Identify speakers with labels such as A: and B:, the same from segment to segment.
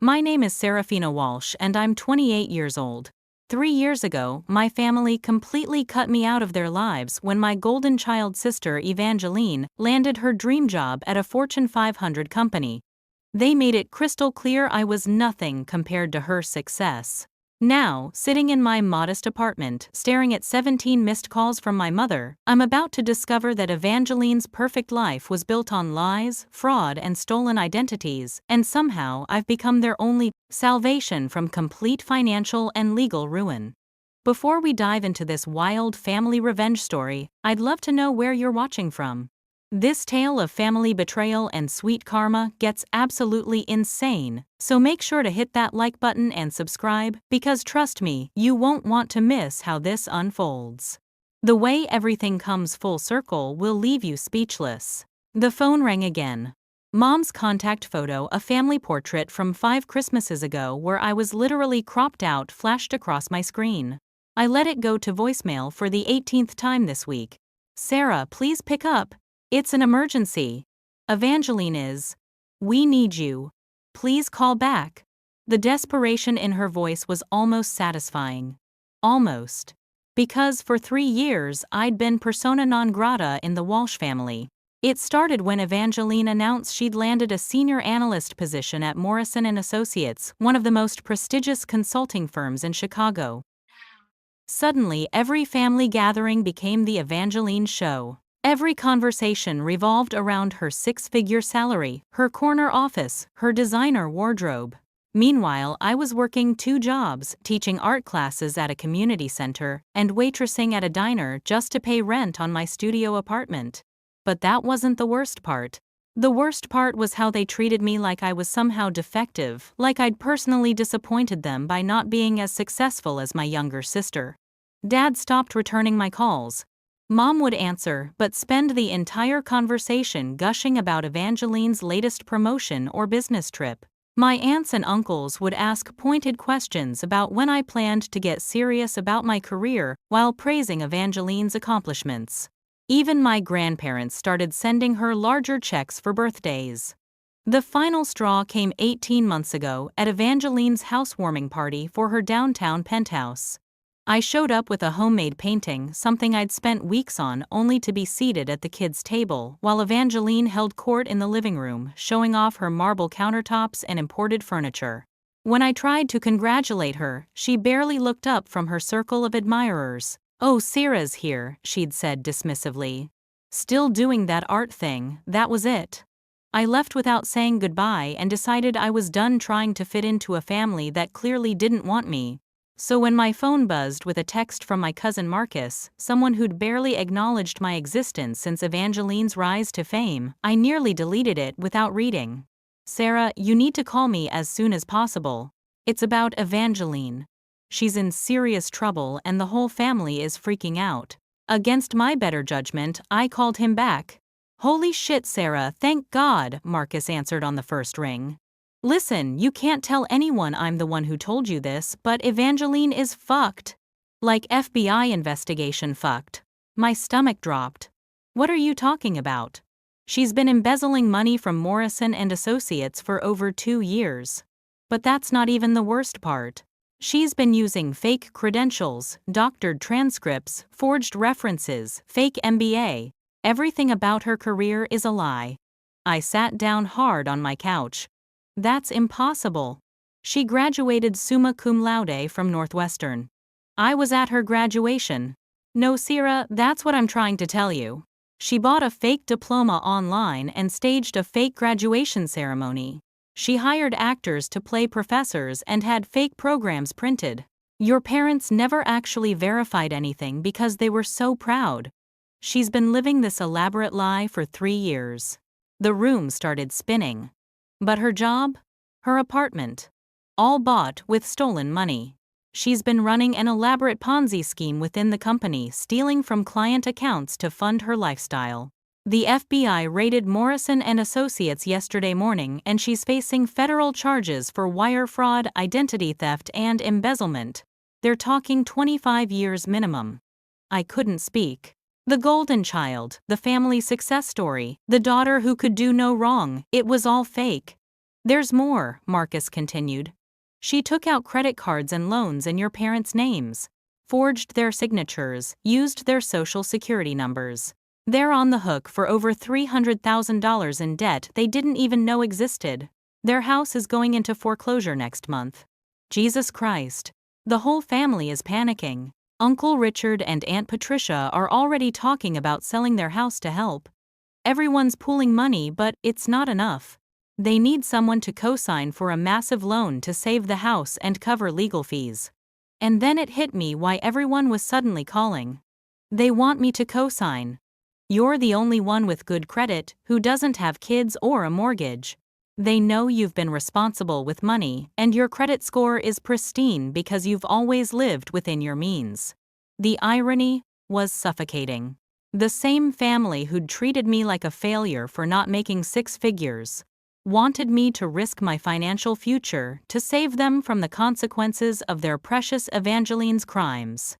A: My name is Serafina Walsh and I'm 28 years old. 3 years ago, my family completely cut me out of their lives when my golden child sister Evangeline landed her dream job at a Fortune 500 company. They made it crystal clear I was nothing compared to her success. Now, sitting in my modest apartment, staring at 17 missed calls from my mother, I'm about to discover that Evangeline's perfect life was built on lies, fraud, and stolen identities, and somehow I've become their only salvation from complete financial and legal ruin. Before we dive into this wild family revenge story, I'd love to know where you're watching from. This tale of family betrayal and sweet karma gets absolutely insane, so make sure to hit that like button and subscribe, because trust me, you won't want to miss how this unfolds. The way everything comes full circle will leave you speechless. The phone rang again. Mom's contact photo, a family portrait from 5 Christmases ago where I was literally cropped out, flashed across my screen. I let it go to voicemail for the 18th time this week. Sarah, please pick up. It's an emergency. Evangeline is. We need you. Please call back. The desperation in her voice was almost satisfying. Almost. Because for 3 years I'd been persona non grata in the Walsh family. It started when Evangeline announced she'd landed a senior analyst position at Morrison & Associates, one of the most prestigious consulting firms in Chicago. Suddenly, every family gathering became the Evangeline show. Every conversation revolved around her six-figure salary, her corner office, her designer wardrobe. Meanwhile, I was working 2 jobs, teaching art classes at a community center and waitressing at a diner just to pay rent on my studio apartment. But that wasn't the worst part. The worst part was how they treated me like I was somehow defective, like I'd personally disappointed them by not being as successful as my younger sister. Dad stopped returning my calls. Mom would answer, but spend the entire conversation gushing about Evangeline's latest promotion or business trip. My aunts and uncles would ask pointed questions about when I planned to get serious about my career while praising Evangeline's accomplishments. Even my grandparents started sending her larger checks for birthdays. The final straw came 18 months ago at Evangeline's housewarming party for her downtown penthouse. I showed up with a homemade painting, something I'd spent weeks on, only to be seated at the kids' table while Evangeline held court in the living room, showing off her marble countertops and imported furniture. When I tried to congratulate her, she barely looked up from her circle of admirers. "Oh, Sarah's here," she'd said dismissively. "Still doing that art thing, that was it." I left without saying goodbye and decided I was done trying to fit into a family that clearly didn't want me. So when my phone buzzed with a text from my cousin Marcus, someone who'd barely acknowledged my existence since Evangeline's rise to fame, I nearly deleted it without reading. "Sarah, you need to call me as soon as possible. It's about Evangeline. She's in serious trouble and the whole family is freaking out." Against my better judgment, I called him back. "Holy shit, Sarah, thank God," Marcus answered on the first ring. "Listen, you can't tell anyone I'm the one who told you this, but Evangeline is fucked. Like FBI investigation fucked." My stomach dropped. "What are you talking about?" "She's been embezzling money from Morrison & Associates for over 2 years. But that's not even the worst part. She's been using fake credentials, doctored transcripts, forged references, fake MBA. Everything about her career is a lie." I sat down hard on my couch. "That's impossible. She graduated summa cum laude from Northwestern. I was at her graduation." "No, Sarah, that's what I'm trying to tell you. She bought a fake diploma online and staged a fake graduation ceremony. She hired actors to play professors and had fake programs printed. Your parents never actually verified anything because they were so proud. She's been living this elaborate lie for 3 years." The room started spinning. But her job? Her apartment? All bought with stolen money. She's been running an elaborate Ponzi scheme within the company, stealing from client accounts to fund her lifestyle. The FBI raided Morrison & Associates yesterday morning and she's facing federal charges for wire fraud, identity theft, and embezzlement. They're talking 25 years minimum. I couldn't speak. The golden child, the family success story, the daughter who could do no wrong, it was all fake. There's more, Marcus continued. She took out credit cards and loans in your parents' names, forged their signatures, used their social security numbers. They're on the hook for over $300,000 in debt they didn't even know existed. Their house is going into foreclosure next month. Jesus Christ. The whole family is panicking. Uncle Richard and Aunt Patricia are already talking about selling their house to help. Everyone's pooling money, but it's not enough. They need someone to co-sign for a massive loan to save the house and cover legal fees. And then it hit me why everyone was suddenly calling. They want me to co-sign. You're the only one with good credit who doesn't have kids or a mortgage. They know you've been responsible with money and your credit score is pristine because you've always lived within your means. The irony was suffocating. The same family who'd treated me like a failure for not making six figures wanted me to risk my financial future to save them from the consequences of their precious Evangeline's crimes.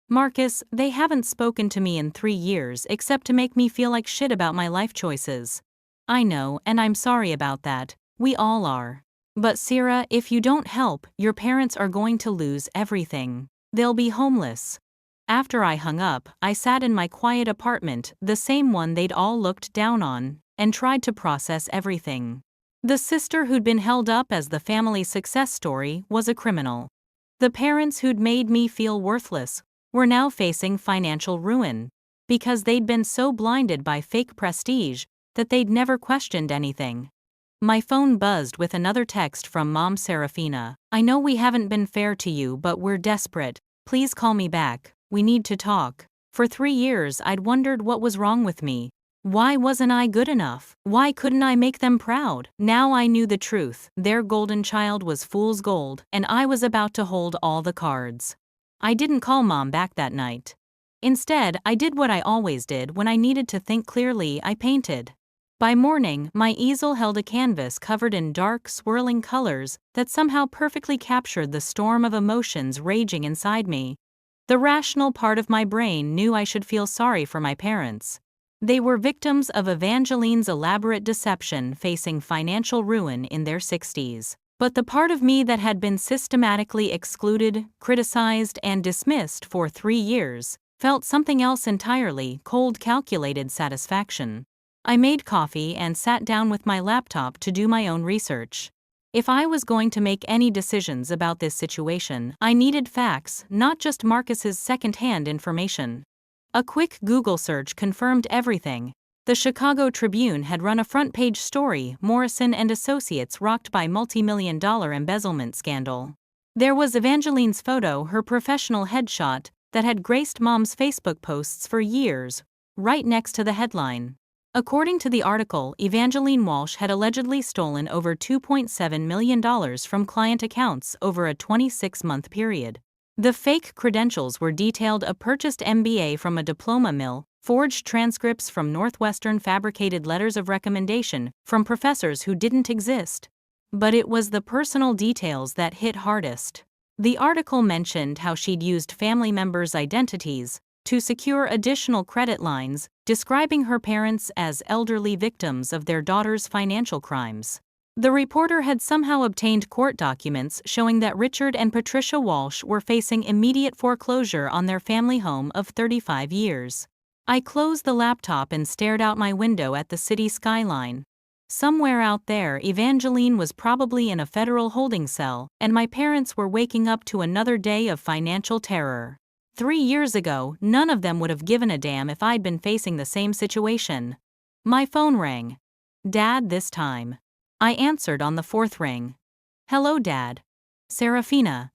A: Marcus, they haven't spoken to me in 3 years except to make me feel like shit about my life choices. I know, and I'm sorry about that. We all are. But Sarah, if you don't help, your parents are going to lose everything. They'll be homeless. After I hung up, I sat in my quiet apartment, the same one they'd all looked down on, and tried to process everything. The sister who'd been held up as the family success story was a criminal. The parents who'd made me feel worthless were now facing financial ruin because they'd been so blinded by fake prestige that they'd never questioned anything. My phone buzzed with another text from Mom Serafina. I know we haven't been fair to you, but we're desperate. Please call me back. We need to talk. For 3 years I'd wondered what was wrong with me. Why wasn't I good enough? Why couldn't I make them proud? Now I knew the truth. Their golden child was fool's gold, and I was about to hold all the cards. I didn't call Mom back that night. Instead, I did what I always did when I needed to think clearly. I painted. By morning, my easel held a canvas covered in dark, swirling colors that somehow perfectly captured the storm of emotions raging inside me. The rational part of my brain knew I should feel sorry for my parents. They were victims of Evangeline's elaborate deception, facing financial ruin in their 60s. But the part of me that had been systematically excluded, criticized, and dismissed for 3 years felt something else entirely: cold, calculated satisfaction. I made coffee and sat down with my laptop to do my own research. If I was going to make any decisions about this situation, I needed facts, not just Marcus's second-hand information. A quick Google search confirmed everything. The Chicago Tribune had run a front-page story: Morrison and Associates rocked by multi-million-dollar embezzlement scandal. There was Evangeline's photo, her professional headshot, that had graced Mom's Facebook posts for years, right next to the headline. According to the article, Evangeline Walsh had allegedly stolen over $2.7 million from client accounts over a 26-month period. The fake credentials were detailed: a purchased MBA from a diploma mill, forged transcripts from Northwestern, fabricated letters of recommendation from professors who didn't exist. But it was the personal details that hit hardest. The article mentioned how she'd used family members' identities to secure additional credit lines, describing her parents as elderly victims of their daughter's financial crimes. The reporter had somehow obtained court documents showing that Richard and Patricia Walsh were facing immediate foreclosure on their family home of 35 years. I closed the laptop and stared out my window at the city skyline. Somewhere out there, Evangeline was probably in a federal holding cell, and my parents were waking up to another day of financial terror. 3 years ago, none of them would have given a damn if I'd been facing the same situation. My phone rang. Dad this time. I answered on the 4th ring. Hello, Dad. Serafina.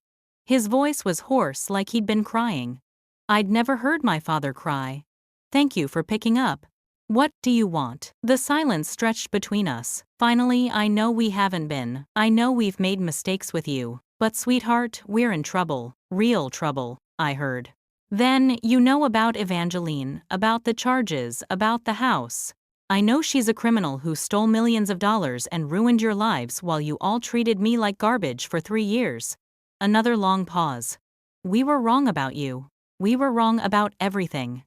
A: His voice was hoarse, like he'd been crying. I'd never heard my father cry. Thank you for picking up. What do you want? The silence stretched between us. Finally, I know we haven't been. I know we've made mistakes with you. But sweetheart, we're in trouble. Real trouble, I heard. Then, you know about Evangeline, about the charges, about the house. I know she's a criminal who stole millions of dollars and ruined your lives while you all treated me like garbage for 3 years. Another long pause. We were wrong about you. We were wrong about everything.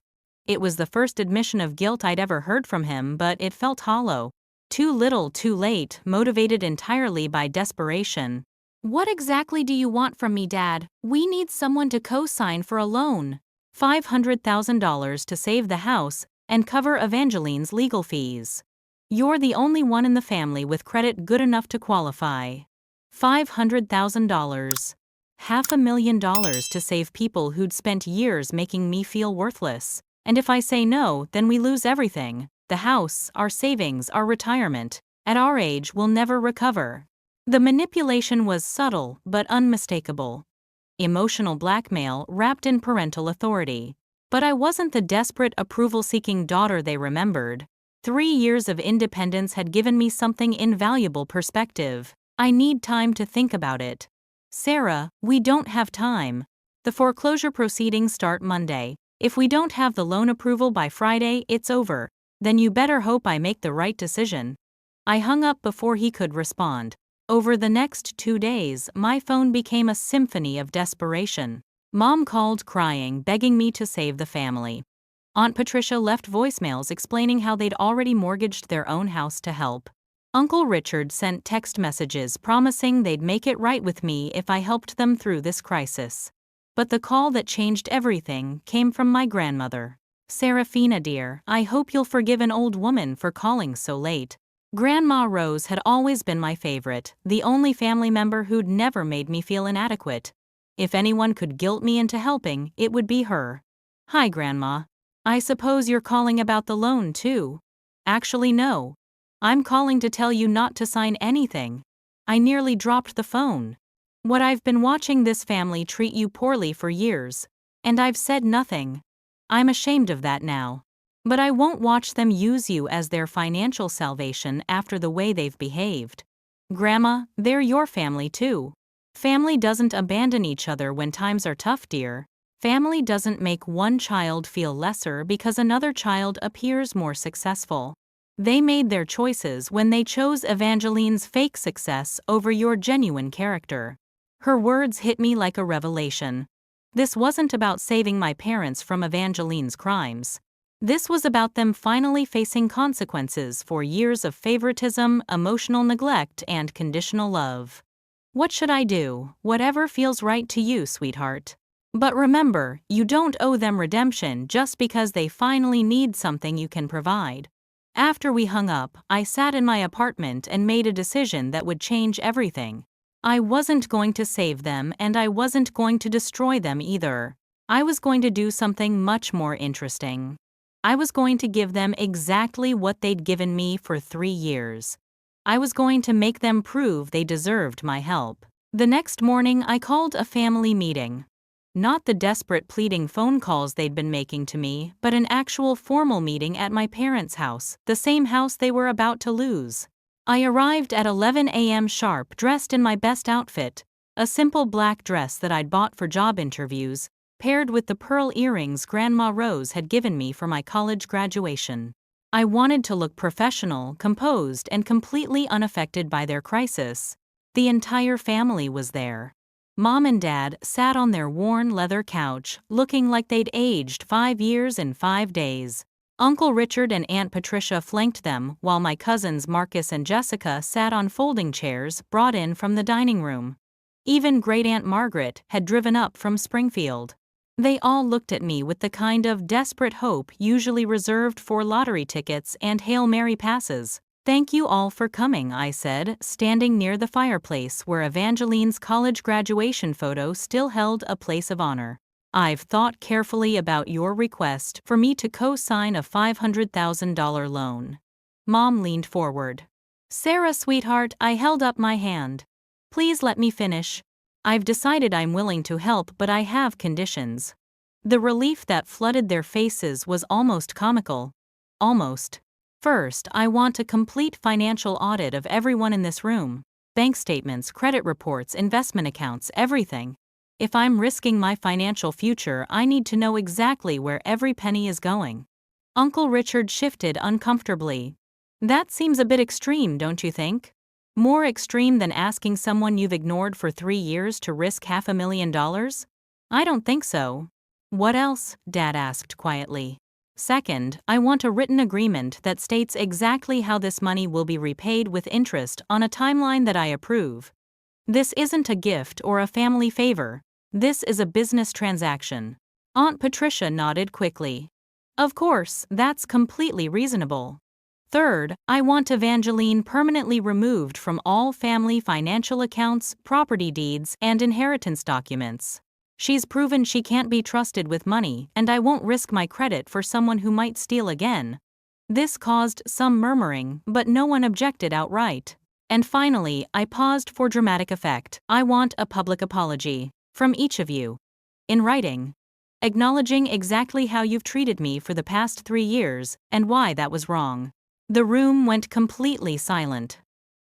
A: It was the first admission of guilt I'd ever heard from him, but it felt hollow. Too little, too late, motivated entirely by desperation. What exactly do you want from me, Dad? We need someone to co-sign for a loan. $500,000 to save the house and cover Evangeline's legal fees. You're the only one in the family with credit good enough to qualify. $500,000. $500,000 to save people who'd spent years making me feel worthless. And if I say no, then we lose everything. The house, our savings, our retirement. At our age, we'll never recover. The manipulation was subtle but unmistakable. Emotional blackmail wrapped in parental authority. But I wasn't the desperate, approval-seeking daughter they remembered. 3 years of independence had given me something invaluable: perspective. I need time to think about it. Sarah, we don't have time. The foreclosure proceedings start Monday. If we don't have the loan approval by Friday, it's over. Then you better hope I make the right decision. I hung up before he could respond. Over the next 2 days, my phone became a symphony of desperation. Mom called crying, begging me to save the family. Aunt Patricia left voicemails explaining how they'd already mortgaged their own house to help. Uncle Richard sent text messages promising they'd make it right with me if I helped them through this crisis. But the call that changed everything came from my grandmother. Serafina dear, I hope you'll forgive an old woman for calling so late. Grandma Rose had always been my favorite, the only family member who'd never made me feel inadequate. If anyone could guilt me into helping, it would be her. Hi, Grandma. I suppose you're calling about the loan, too? Actually, no. I'm calling to tell you not to sign anything. I nearly dropped the phone. What I've been watching this family treat you poorly for years, and I've said nothing. I'm ashamed of that now. But I won't watch them use you as their financial salvation after the way they've behaved. Grandma, they're your family too. Family doesn't abandon each other when times are tough, dear. Family doesn't make one child feel lesser because another child appears more successful. They made their choices when they chose Evangeline's fake success over your genuine character. Her words hit me like a revelation. This wasn't about saving my parents from Evangeline's crimes. This was about them finally facing consequences for years of favoritism, emotional neglect, and conditional love. What should I do? Whatever feels right to you, sweetheart. But remember, you don't owe them redemption just because they finally need something you can provide. After we hung up, I sat in my apartment and made a decision that would change everything. I wasn't going to save them, and I wasn't going to destroy them either. I was going to do something much more interesting. I was going to give them exactly what they'd given me for 3 years. I was going to make them prove they deserved my help. The next morning, I called a family meeting. Not the desperate pleading phone calls they'd been making to me, but an actual formal meeting at my parents' house, the same house they were about to lose. I arrived at 11 a.m. sharp, dressed in my best outfit, a simple black dress that I'd bought for job interviews, paired with the pearl earrings Grandma Rose had given me for my college graduation. I wanted to look professional, composed, and completely unaffected by their crisis. The entire family was there. Mom and Dad sat on their worn leather couch, looking like they'd aged 5 years in 5 days. Uncle Richard and Aunt Patricia flanked them, while my cousins Marcus and Jessica sat on folding chairs brought in from the dining room. Even Great-Aunt Margaret had driven up from Springfield. They all looked at me with the kind of desperate hope usually reserved for lottery tickets and Hail Mary passes. "Thank you all for coming," I said, standing near the fireplace where Evangeline's college graduation photo still held a place of honor. "I've thought carefully about your request for me to co-sign a $500,000 loan." Mom leaned forward. "Sarah, sweetheart," I held up my hand. "Please let me finish. I've decided I'm willing to help, but I have conditions." The relief that flooded their faces was almost comical. Almost. "First, I want a complete financial audit of everyone in this room. Bank statements, credit reports, investment accounts, everything. If I'm risking my financial future, I need to know exactly where every penny is going." Uncle Richard shifted uncomfortably. "That seems a bit extreme, don't you think? More extreme than asking someone you've ignored for 3 years to risk $500,000? I don't think so." "What else?" Dad asked quietly. Second, I want a written agreement that states exactly how this money will be repaid with interest on a timeline that I approve. This isn't a gift or a family favor. This is a business transaction. Aunt Patricia nodded quickly. Of course, that's completely reasonable. Third, I want Evangeline permanently removed from all family financial accounts, property deeds, and inheritance documents. She's proven she can't be trusted with money, and I won't risk my credit for someone who might steal again. This caused some murmuring, but no one objected outright. And finally, I paused for dramatic effect. I want a public apology from each of you. In writing. Acknowledging exactly how you've treated me for the past 3 years and why that was wrong. The room went completely silent.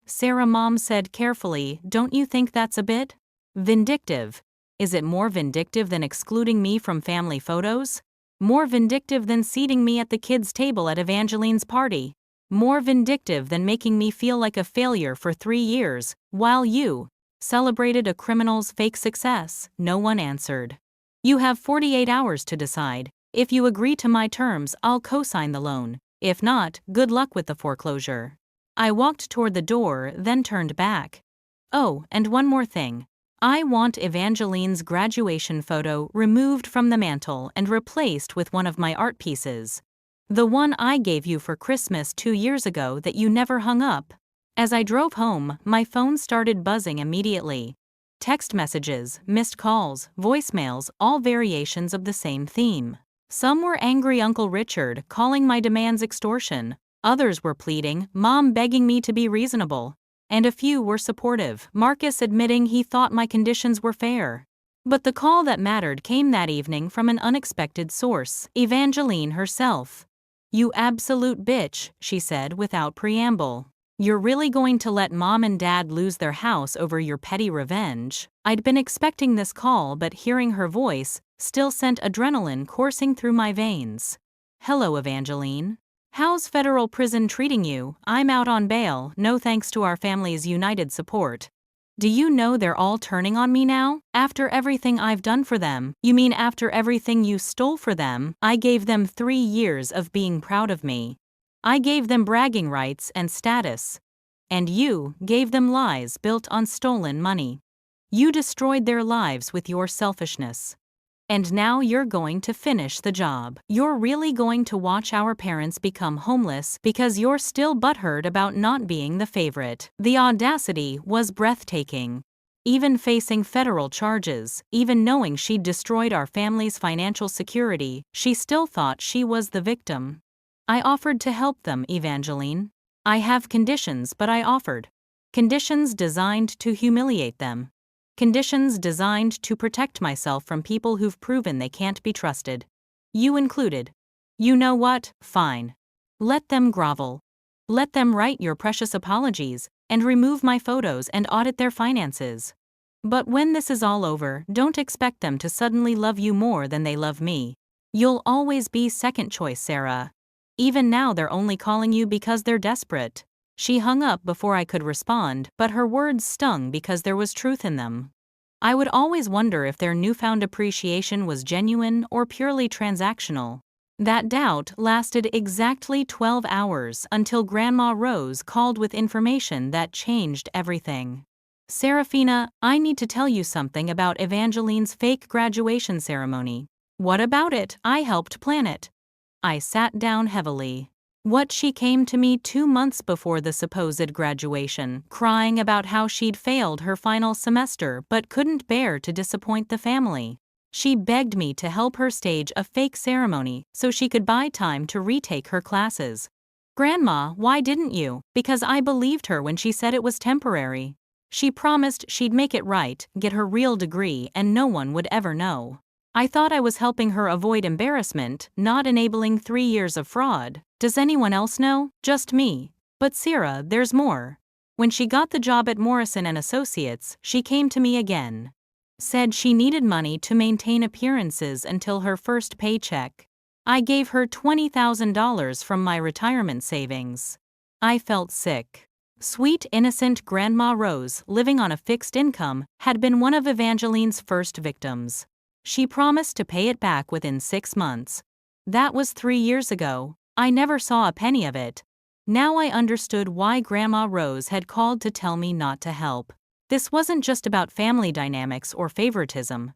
A: Sarah's mom said carefully, "Don't you think that's a bit vindictive? Is it more vindictive than excluding me from family photos? More vindictive than seating me at the kids' table at Evangeline's party? More vindictive than making me feel like a failure for 3 years, while you celebrated a criminal's fake success?" No one answered. "You have 48 hours to decide. If you agree to my terms, I'll co-sign the loan. If not, good luck with the foreclosure." I walked toward the door, then turned back. Oh, and one more thing. I want Evangeline's graduation photo removed from the mantel and replaced with one of my art pieces. The one I gave you for Christmas 2 years ago that you never hung up. As I drove home, my phone started buzzing immediately. Text messages, missed calls, voicemails, all variations of the same theme. Some were angry Uncle Richard, calling my demands extortion. Others were pleading, Mom begging me to be reasonable. And a few were supportive, Marcus admitting he thought my conditions were fair. But the call that mattered came that evening from an unexpected source, Evangeline herself. "You absolute bitch," she said without preamble. "You're really going to let Mom and Dad lose their house over your petty revenge?" I'd been expecting this call, but hearing her voice still sent adrenaline coursing through my veins. "Hello, Evangeline. How's federal prison treating you? I'm out on bail, no thanks to our family's united support." "Do you know they're all turning on me now? After everything I've done for them?" "You mean after everything you stole for them?" "I gave them 3 years of being proud of me. I gave them bragging rights and status. And you gave them lies built on stolen money. You destroyed their lives with your selfishness. And now you're going to finish the job. You're really going to watch our parents become homeless because you're still butthurt about not being the favorite." The audacity was breathtaking. Even facing federal charges, even knowing she'd destroyed our family's financial security, she still thought she was the victim. "I offered to help them, Evangeline. I have conditions, but I offered. Conditions designed to humiliate them. Conditions designed to protect myself from people who've proven they can't be trusted. You included. You know what? Fine. Let them grovel. Let them write your precious apologies, and remove my photos and audit their finances. But when this is all over, don't expect them to suddenly love you more than they love me. You'll always be second choice, Sarah. Even now they're only calling you because they're desperate." She hung up before I could respond, but her words stung because there was truth in them. I would always wonder if their newfound appreciation was genuine or purely transactional. That doubt lasted exactly 12 hours until Grandma Rose called with information that changed everything. "Serafina, I need to tell you something about Evangeline's fake graduation ceremony." "What about it? I helped plan it." I sat down heavily. What she came to me 2 months before the supposed graduation, crying about how she'd failed her final semester but couldn't bear to disappoint the family. She begged me to help her stage a fake ceremony so she could buy time to retake her classes. "Grandma, why didn't you?" "Because I believed her when she said it was temporary. She promised she'd make it right, get her real degree, and no one would ever know. I thought I was helping her avoid embarrassment, not enabling 3 years of fraud. Does anyone else know? Just me. But Sarah, there's more. When she got the job at Morrison & Associates, she came to me again. Said she needed money to maintain appearances until her first paycheck. I gave her $20,000 from my retirement savings. I felt sick. Sweet, innocent Grandma Rose, living on a fixed income, had been one of Evangeline's first victims. She promised to pay it back within 6 months. That was 3 years ago. I never saw a penny of it. Now I understood why Grandma Rose had called to tell me not to help. This wasn't just about family dynamics or favoritism.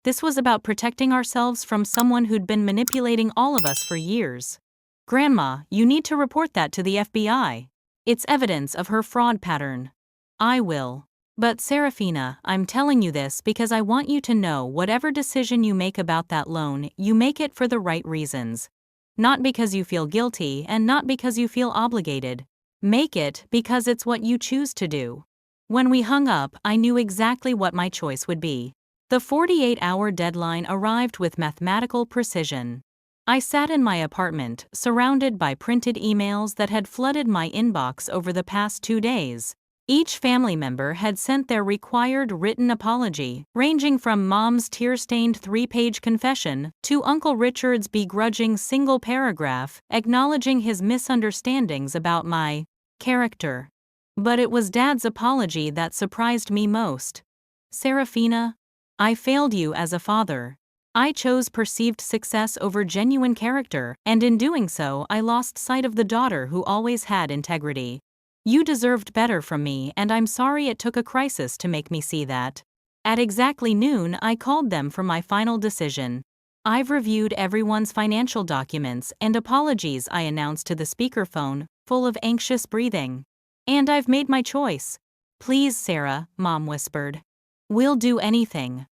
A: This was about protecting ourselves from someone who'd been manipulating all of us for years. Grandma, you need to report that to the FBI. It's evidence of her fraud pattern. I will. But Serafina, I'm telling you this because I want you to know whatever decision you make about that loan, you make it for the right reasons. Not because you feel guilty and not because you feel obligated. Make it because it's what you choose to do. When we hung up, I knew exactly what my choice would be. The 48-hour deadline arrived with mathematical precision. I sat in my apartment, surrounded by printed emails that had flooded my inbox over the past 2 days. Each family member had sent their required written apology, ranging from Mom's tear-stained 3-page confession to Uncle Richard's begrudging single paragraph acknowledging his misunderstandings about my character. But it was Dad's apology that surprised me most. Serafina, I failed you as a father. I chose perceived success over genuine character, and in doing so, I lost sight of the daughter who always had integrity. You deserved better from me, and I'm sorry it took a crisis to make me see that. At exactly noon, I called them for my final decision. I've reviewed everyone's financial documents and apologies, I announced to the speakerphone, full of anxious breathing. And I've made my choice. Please, Sarah, Mom whispered. We'll do anything.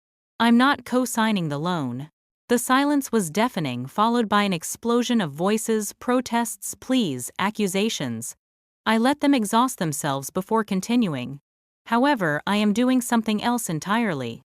A: I'm not co-signing the loan. The silence was deafening, followed by an explosion of voices, protests, pleas, accusations. I let them exhaust themselves before continuing. However, I am doing something else entirely.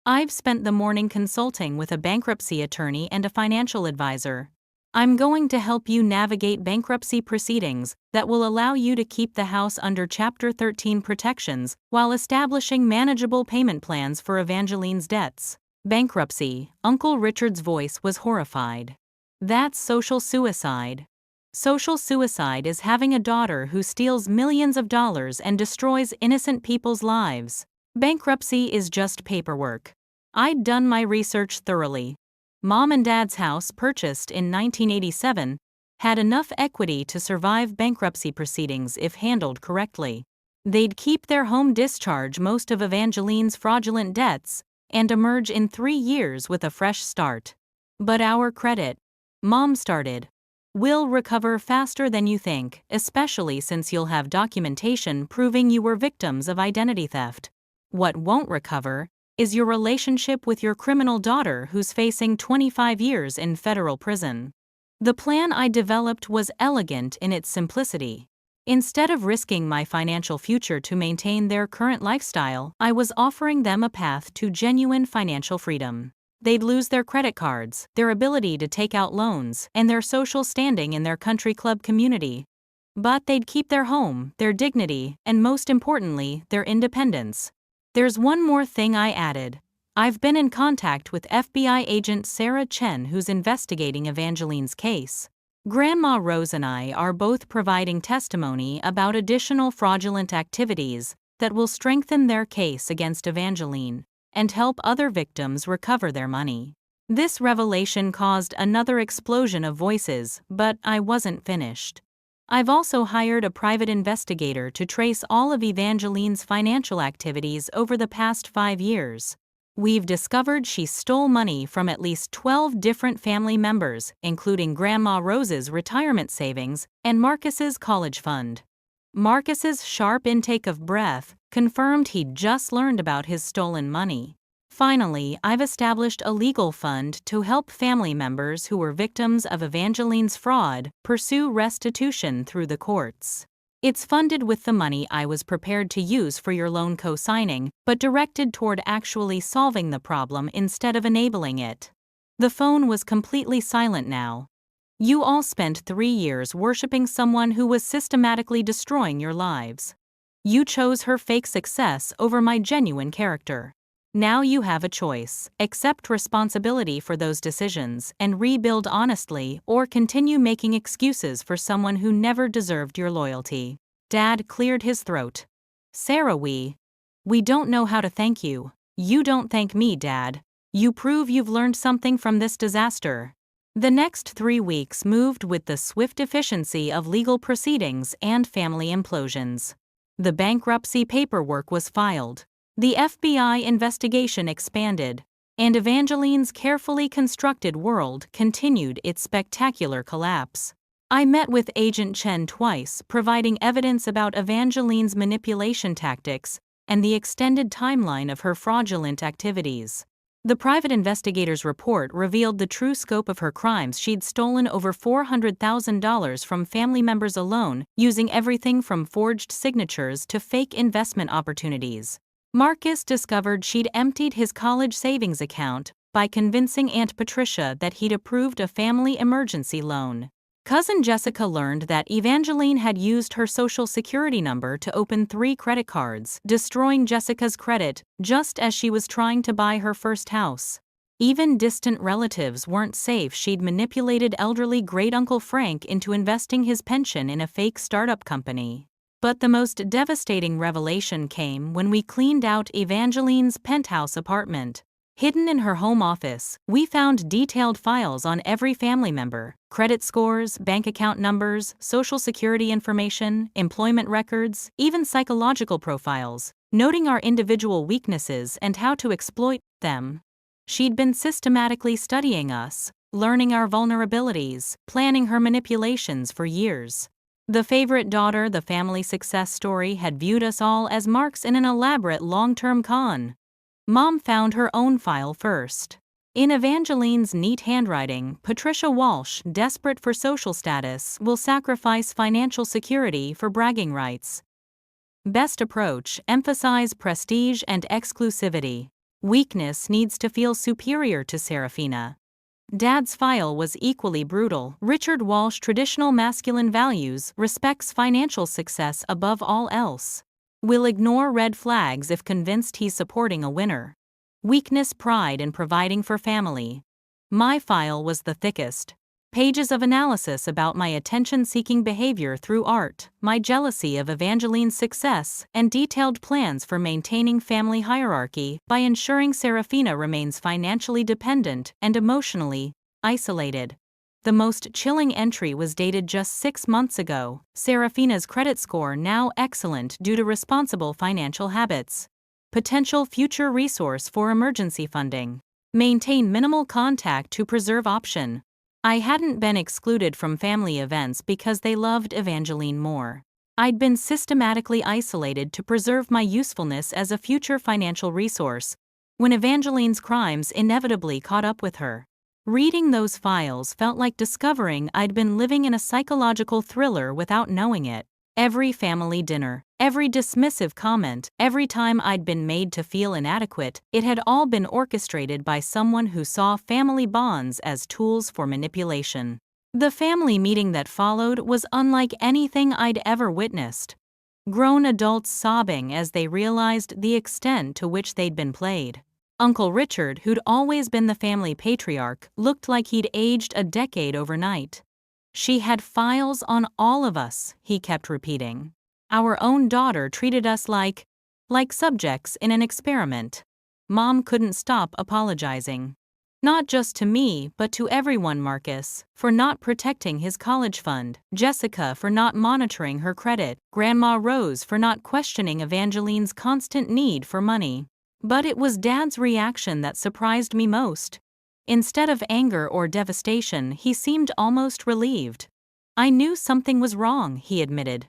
A: I've spent the morning consulting with a bankruptcy attorney and a financial advisor. I'm going to help you navigate bankruptcy proceedings that will allow you to keep the house under Chapter 13 protections while establishing manageable payment plans for Evangeline's debts. Bankruptcy, Uncle Richard's voice was horrified. That's social suicide. Social suicide is having a daughter who steals millions of dollars and destroys innocent people's lives. Bankruptcy is just paperwork. I'd done my research thoroughly. Mom and Dad's house, purchased in 1987, had enough equity to survive bankruptcy proceedings if handled correctly. They'd keep their home, discharge most of Evangeline's fraudulent debts, and emerge in 3 years with a fresh start. But our credit, Mom started, will recover faster than you think, especially since you'll have documentation proving you were victims of identity theft. What won't recover is your relationship with your criminal daughter who's facing 25 years in federal prison. The plan I developed was elegant in its simplicity. Instead of risking my financial future to maintain their current lifestyle, I was offering them a path to genuine financial freedom. They'd lose their credit cards, their ability to take out loans, and their social standing in their country club community. But they'd keep their home, their dignity, and most importantly, their independence. There's one more thing I added. I've been in contact with FBI agent Sarah Chen, who's investigating Evangeline's case. Grandma Rose and I are both providing testimony about additional fraudulent activities that will strengthen their case against Evangeline and help other victims recover their money. This revelation caused another explosion of voices, but I wasn't finished. I've also hired a private investigator to trace all of Evangeline's financial activities over the past 5 years. We've discovered she stole money from at least 12 different family members, including Grandma Rose's retirement savings and Marcus's college fund. Marcus's sharp intake of breath confirmed he'd just learned about his stolen money. Finally, I've established a legal fund to help family members who were victims of Evangeline's fraud pursue restitution through the courts. It's funded with the money I was prepared to use for your loan co-signing, but directed toward actually solving the problem instead of enabling it. The phone was completely silent now. You all spent 3 years worshiping someone who was systematically destroying your lives. You chose her fake success over my genuine character. Now you have a choice: accept responsibility for those decisions and rebuild honestly, or continue making excuses for someone who never deserved your loyalty. Dad cleared his throat. Sarah, we don't know how to thank you. You don't thank me, Dad. You prove you've learned something from this disaster. The next 3 weeks moved with the swift efficiency of legal proceedings and family implosions. The bankruptcy paperwork was filed. The FBI investigation expanded. And Evangeline's carefully constructed world continued its spectacular collapse. I met with Agent Chen twice, providing evidence about Evangeline's manipulation tactics and the extended timeline of her fraudulent activities. The private investigator's report revealed the true scope of her crimes. She'd stolen over $400,000 from family members alone, using everything from forged signatures to fake investment opportunities. Marcus discovered she'd emptied his college savings account by convincing Aunt Patricia that he'd approved a family emergency loan. Cousin Jessica learned that Evangeline had used her social security number to open 3 credit cards, destroying Jessica's credit just as she was trying to buy her first house. Even distant relatives weren't safe. She'd manipulated elderly great-uncle Frank into investing his pension in a fake startup company. But the most devastating revelation came when we cleaned out Evangeline's penthouse apartment. Hidden in her home office, we found detailed files on every family member: credit scores, bank account numbers, social security information, employment records, even psychological profiles, noting our individual weaknesses and how to exploit them. She'd been systematically studying us, learning our vulnerabilities, planning her manipulations for years. The favorite daughter, the family success story, had viewed us all as marks in an elaborate long-term con. Mom found her own file first. In Evangeline's neat handwriting, Patricia Walsh, desperate for social status, will sacrifice financial security for bragging rights. Best approach: emphasize prestige and exclusivity. Weakness needs to feel superior to Serafina. Dad's file was equally brutal. Richard Walsh, traditional masculine values, respects financial success above all else. Will ignore red flags if convinced he's supporting a winner. Weakness: pride in providing for family. My file was the thickest. Pages of analysis about my attention-seeking behavior through art, my jealousy of Evangeline's success, and detailed plans for maintaining family hierarchy by ensuring Serafina remains financially dependent and emotionally isolated. The most chilling entry was dated just 6 months ago. Serafina's credit score now excellent due to responsible financial habits. Potential future resource for emergency funding. Maintain minimal contact to preserve option. I hadn't been excluded from family events because they loved Evangeline more. I'd been systematically isolated to preserve my usefulness as a future financial resource when Evangeline's crimes inevitably caught up with her. Reading those files felt like discovering I'd been living in a psychological thriller without knowing it. Every family dinner, every dismissive comment, every time I'd been made to feel inadequate, it had all been orchestrated by someone who saw family bonds as tools for manipulation. The family meeting that followed was unlike anything I'd ever witnessed. Grown adults sobbing as they realized the extent to which they'd been played. Uncle Richard, who'd always been the family patriarch, looked like he'd aged a decade overnight. She had files on all of us, he kept repeating. Our own daughter treated us like subjects in an experiment. Mom couldn't stop apologizing. Not just to me, but to everyone: Marcus, for not protecting his college fund, Jessica for not monitoring her credit, Grandma Rose for not questioning Evangeline's constant need for money. But it was Dad's reaction that surprised me most. Instead of anger or devastation, he seemed almost relieved. I knew something was wrong, he admitted.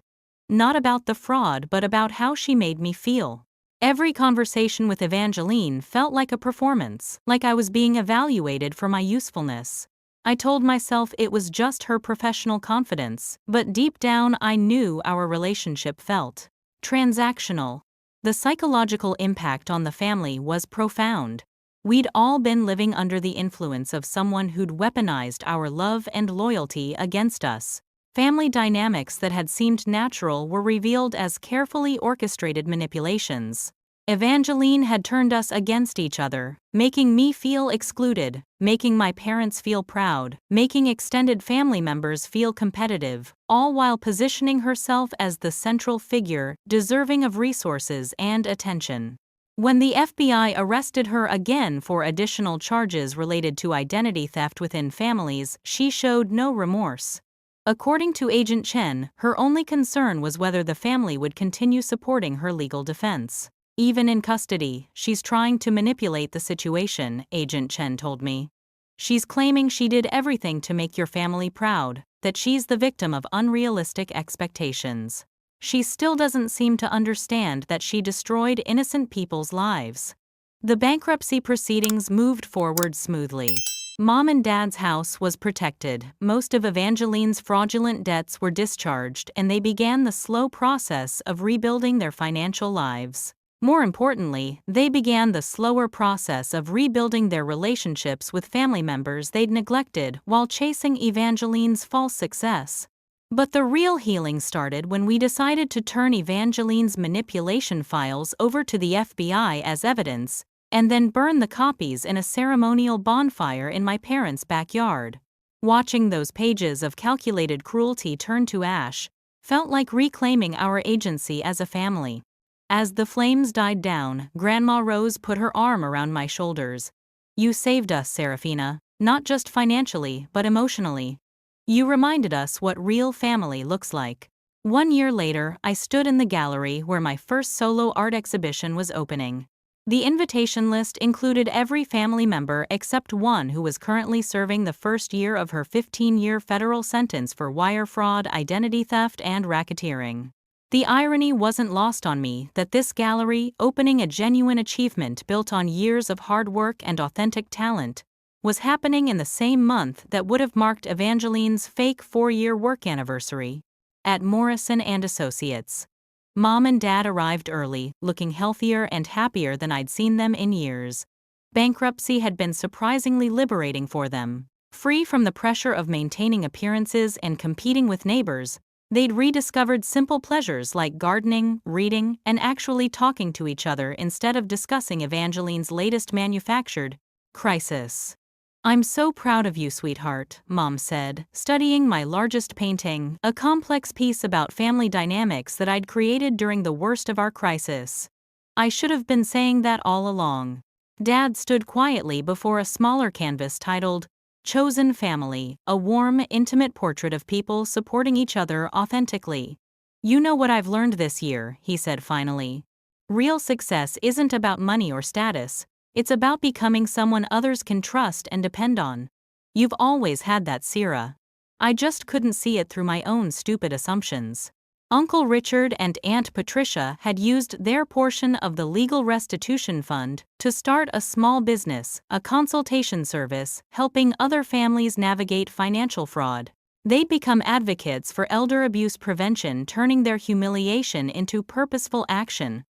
A: Not about the fraud, but about how she made me feel. Every conversation with Evangeline felt like a performance, like I was being evaluated for my usefulness. I told myself it was just her professional confidence, but deep down I knew our relationship felt transactional. The psychological impact on the family was profound. We'd all been living under the influence of someone who'd weaponized our love and loyalty against us. Family dynamics that had seemed natural were revealed as carefully orchestrated manipulations. Evangeline had turned us against each other, making me feel excluded, making my parents feel proud, making extended family members feel competitive, all while positioning herself as the central figure, deserving of resources and attention. When the FBI arrested her again for additional charges related to identity theft within families, she showed no remorse. According to Agent Chen, her only concern was whether the family would continue supporting her legal defense. Even in custody, she's trying to manipulate the situation, Agent Chen told me. She's claiming she did everything to make your family proud, that she's the victim of unrealistic expectations. She still doesn't seem to understand that she destroyed innocent people's lives. The bankruptcy proceedings moved forward smoothly. Mom and Dad's house was protected, most of Evangeline's fraudulent debts were discharged, and they began the slow process of rebuilding their financial lives. More importantly, they began the slower process of rebuilding their relationships with family members they'd neglected while chasing Evangeline's false success. But the real healing started when we decided to turn Evangeline's manipulation files over to the FBI as evidence, and then burn the copies in a ceremonial bonfire in my parents' backyard. Watching those pages of calculated cruelty turn to ash felt like reclaiming our agency as a family. As the flames died down, Grandma Rose put her arm around my shoulders. "You saved us, Serafina, not just financially, but emotionally. You reminded us what real family looks like." 1 year later, I stood in the gallery where my first solo art exhibition was opening. The invitation list included every family member except one who was currently serving the first year of her 15-year federal sentence for wire fraud, identity theft, and racketeering. The irony wasn't lost on me that this gallery, opening a genuine achievement built on years of hard work and authentic talent, was happening in the same month that would have marked Evangeline's fake 4-year work anniversary. At Morrison and Associates. Mom and Dad arrived early, looking healthier and happier than I'd seen them in years. Bankruptcy had been surprisingly liberating for them. Free from the pressure of maintaining appearances and competing with neighbors, they'd rediscovered simple pleasures like gardening, reading, and actually talking to each other instead of discussing Evangeline's latest manufactured crisis. "I'm so proud of you, sweetheart," Mom said, studying my largest painting, a complex piece about family dynamics that I'd created during the worst of our crisis. I should have been saying that all along. Dad stood quietly before a smaller canvas titled, "Chosen Family, a warm, intimate portrait of people supporting each other authentically." "You know what I've learned this year," he said finally. "Real success isn't about money or status. It's about becoming someone others can trust and depend on. You've always had that, Sierra. I just couldn't see it through my own stupid assumptions." Uncle Richard and Aunt Patricia had used their portion of the legal restitution fund to start a small business, a consultation service, helping other families navigate financial fraud. They'd become advocates for elder abuse prevention, turning their humiliation into purposeful action.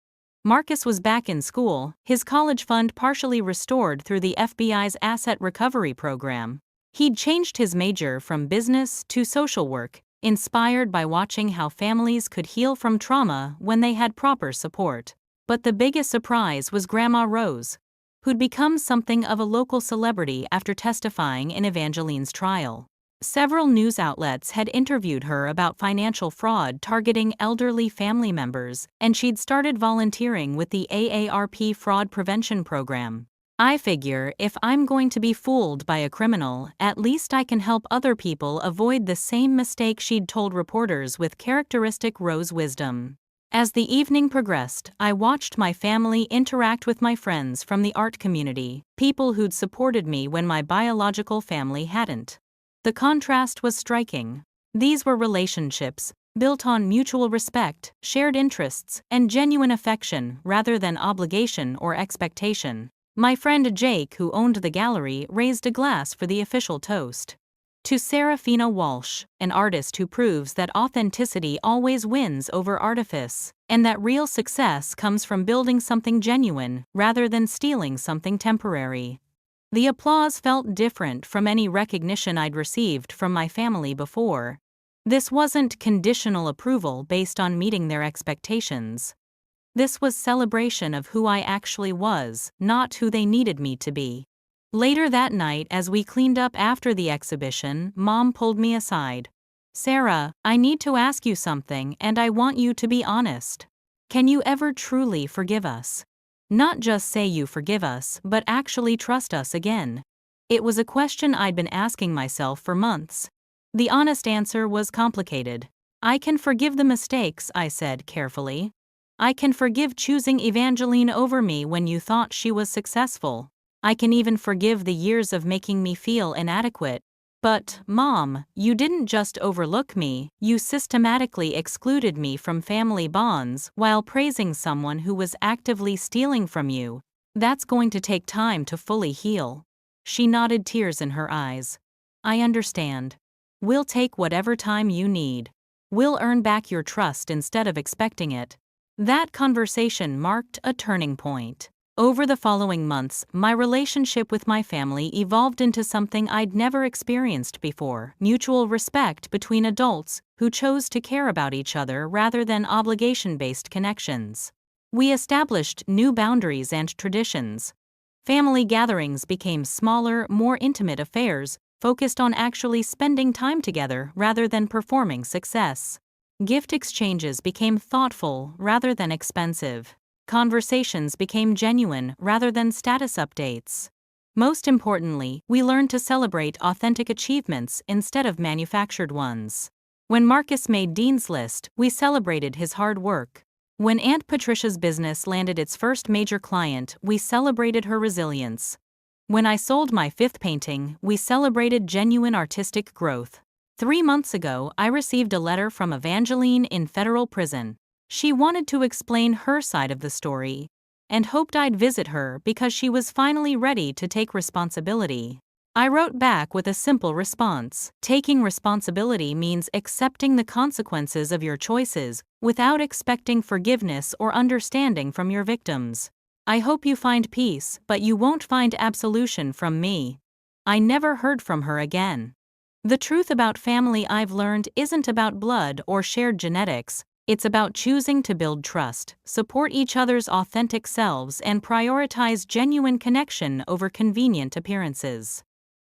A: Marcus was back in school, his college fund partially restored through the FBI's asset recovery program. He'd changed his major from business to social work, inspired by watching how families could heal from trauma when they had proper support. But the biggest surprise was Grandma Rose, who'd become something of a local celebrity after testifying in Evangeline's trial. Several news outlets had interviewed her about financial fraud targeting elderly family members, and she'd started volunteering with the AARP fraud prevention program. "I figure if I'm going to be fooled by a criminal, at least I can help other people avoid the same mistake," she'd told reporters with characteristic Rose wisdom. As the evening progressed, I watched my family interact with my friends from the art community, people who'd supported me when my biological family hadn't. The contrast was striking. These were relationships built on mutual respect, shared interests, and genuine affection rather than obligation or expectation. My friend Jake, who owned the gallery, raised a glass for the official toast. "To Serafina Walsh, an artist who proves that authenticity always wins over artifice, and that real success comes from building something genuine rather than stealing something temporary." The applause felt different from any recognition I'd received from my family before. This wasn't conditional approval based on meeting their expectations. This was celebration of who I actually was, not who they needed me to be. Later that night, as we cleaned up after the exhibition, Mom pulled me aside. "Sarah, I need to ask you something, and I want you to be honest. Can you ever truly forgive us?" Not just say you forgive us, but actually trust us again. It was a question I'd been asking myself for months. The honest answer was complicated. I can forgive the mistakes, I said carefully. I can forgive choosing Evangeline over me when you thought she was successful. I can even forgive the years of making me feel inadequate. But, Mom, you didn't just overlook me, you systematically excluded me from family bonds while praising someone who was actively stealing from you. That's going to take time to fully heal. She nodded, tears in her eyes. I understand. We'll take whatever time you need. We'll earn back your trust instead of expecting it. That conversation marked a turning point. Over the following months, my relationship with my family evolved into something I'd never experienced before: mutual respect between adults who chose to care about each other rather than obligation-based connections. We established new boundaries and traditions. Family gatherings became smaller, more intimate affairs, focused on actually spending time together rather than performing success. Gift exchanges became thoughtful rather than expensive. Conversations became genuine rather than status updates. Most importantly, we learned to celebrate authentic achievements instead of manufactured ones. When Marcus made Dean's List, we celebrated his hard work. When Aunt Patricia's business landed its first major client, we celebrated her resilience. When I sold my fifth painting, we celebrated genuine artistic growth. 3 months ago, I received a letter from Evangeline in federal prison. She wanted to explain her side of the story and hoped I'd visit her because she was finally ready to take responsibility. I wrote back with a simple response. Taking responsibility means accepting the consequences of your choices without expecting forgiveness or understanding from your victims. I hope you find peace, but you won't find absolution from me. I never heard from her again. The truth about family, I've learned, isn't about blood or shared genetics. It's about choosing to build trust, support each other's authentic selves, and prioritize genuine connection over convenient appearances.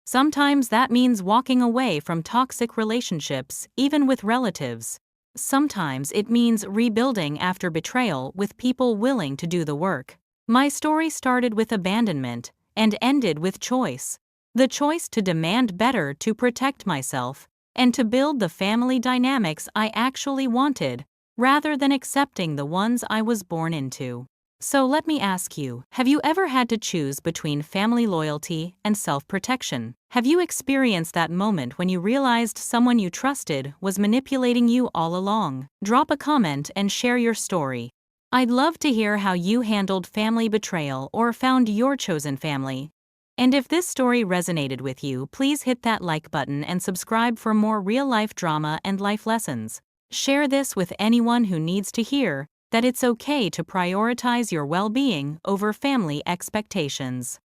A: Sometimes that means walking away from toxic relationships, even with relatives. Sometimes it means rebuilding after betrayal with people willing to do the work. My story started with abandonment and ended with choice. The choice to demand better to protect myself and to build the family dynamics I actually wanted, rather than accepting the ones I was born into. So let me ask you, have you ever had to choose between family loyalty and self-protection? Have you experienced that moment when you realized someone you trusted was manipulating you all along? Drop a comment and share your story. I'd love to hear how you handled family betrayal or found your chosen family. And if this story resonated with you, please hit that like button and subscribe for more real-life drama and life lessons. Share this with anyone who needs to hear that it's okay to prioritize your well-being over family expectations.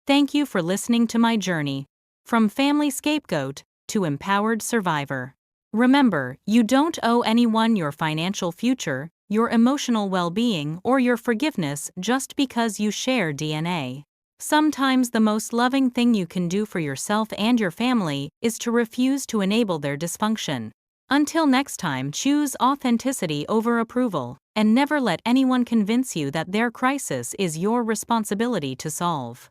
A: Thank you for listening to my journey, from family scapegoat to empowered survivor. Remember, you don't owe anyone your financial future, your emotional well-being, or your forgiveness just because you share DNA. Sometimes the most loving thing you can do for yourself and your family is to refuse to enable their dysfunction. Until next time, choose authenticity over approval, and never let anyone convince you that their crisis is your responsibility to solve.